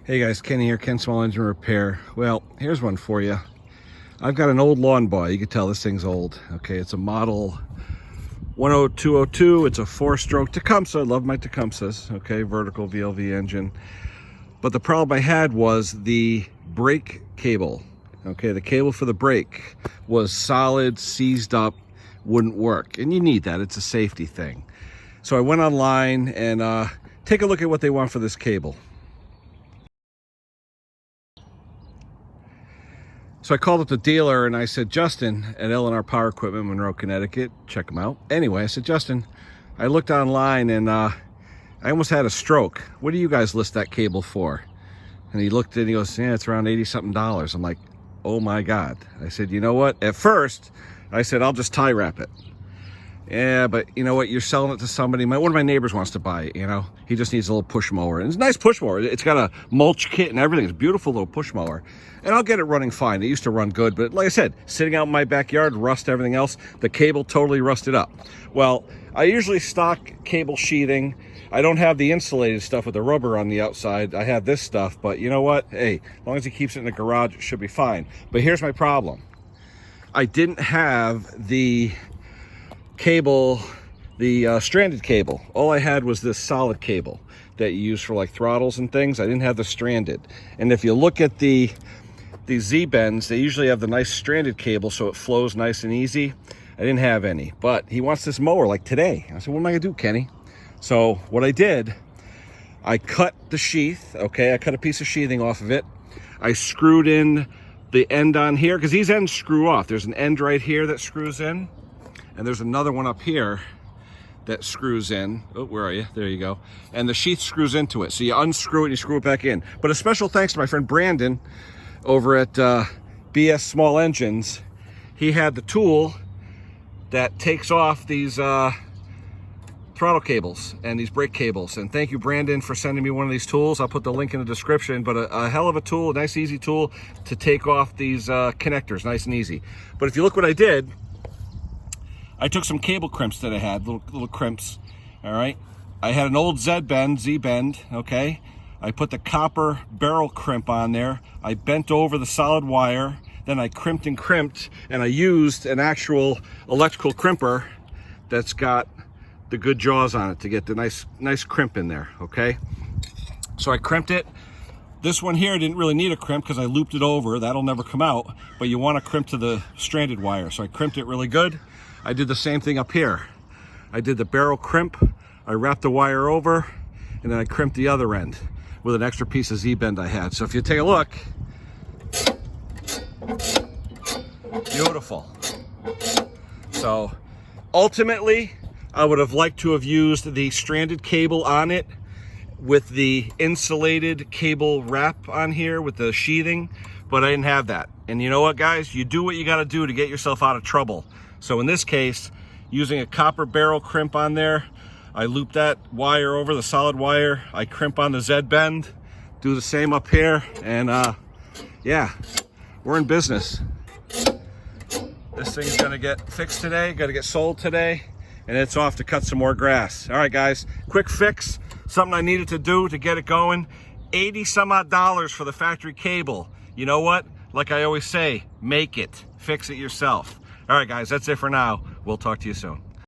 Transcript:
Hey guys, Kenny here, Ken Small Engine Repair. Well, here's one for you. I've got an old lawn boy. You can tell this thing's old. Okay, it's a model 10202. It's a 4-stroke Tecumseh. I love my Tecumsehs. Okay, vertical VLV engine. But the problem I had was the brake cable. Okay, the cable for the brake was solid, seized up, wouldn't work. And you need that. It's a safety thing. So I went online and take a look at what they want for this cable. So I called up the dealer and I said, Justin at L&R Power Equipment, Monroe, Connecticut, check them out. Anyway, I said, Justin, I looked online and I almost had a stroke. What do you guys list that cable for? And he looked and he goes, yeah, it's around $80-something. I'm like, oh my God. I said, you know what? At first, I said, I'll just tie wrap it. Yeah, but you know what? You're selling it to somebody. One of my neighbors wants to buy it, you know? He just needs a little push mower. And it's a nice push mower. It's got a mulch kit and everything. It's a beautiful little push mower. And I'll get it running fine. It used to run good, but like I said, sitting out in my backyard, rust, everything else, the cable totally rusted up. Well, I usually stock cable sheathing. I don't have the insulated stuff with the rubber on the outside. I have this stuff, but you know what? Hey, as long as he keeps it in the garage, it should be fine. But here's my problem. I didn't have the cable, the stranded cable. All I had was this solid cable that you use for like throttles and things. I didn't have the stranded. And if you look at the Z-bends, they usually have the nice stranded cable so it flows nice and easy. I didn't have any, but he wants this mower like today. I said, what am I gonna do, Kenny? So what I did, I cut the sheath, okay? I cut a piece of sheathing off of it. I screwed in the end on here, because these ends screw off. There's an end right here that screws in, and there's another one up here that screws in. Oh, where are you? There you go. And the sheath screws into it. So you unscrew it and you screw it back in. But a special thanks to my friend Brandon over at BSSmallengines. He had the tool that takes off these throttle cables and these brake cables. And thank you, Brandon, for sending me one of these tools. I'll put the link in the description, but a hell of a tool, a nice easy tool to take off these connectors, nice and easy. But if you look what I did, I took some cable crimps that I had, little crimps, all right? I had an old Z-bend, okay? I put the copper barrel crimp on there. I bent over the solid wire, then I crimped, and I used an actual electrical crimper that's got the good jaws on it to get the nice crimp in there, okay? So I crimped it. This one here didn't really need a crimp because I looped it over. That'll never come out, but you want to crimp to the stranded wire. So I crimped it really good. I did the same thing up here. I did the barrel crimp, I wrapped the wire over, and then I crimped the other end with an extra piece of Z-bend I had. So if you take a look, beautiful. So ultimately, I would have liked to have used the stranded cable on it with the insulated cable wrap on here with the sheathing, but I didn't have that. And you know what, guys? You do what you gotta do to get yourself out of trouble. So in this case, using a copper barrel crimp on there, I loop that wire over, the solid wire, I crimp on the Z-bend, do the same up here, and yeah, we're in business. This thing's gonna get fixed today, gotta get sold today, and it's off to cut some more grass. All right, guys, quick fix, something I needed to do to get it going. $80 some odd for the factory cable. You know what? Like I always say, make it, fix it yourself. All right, guys, that's it for now. We'll talk to you soon.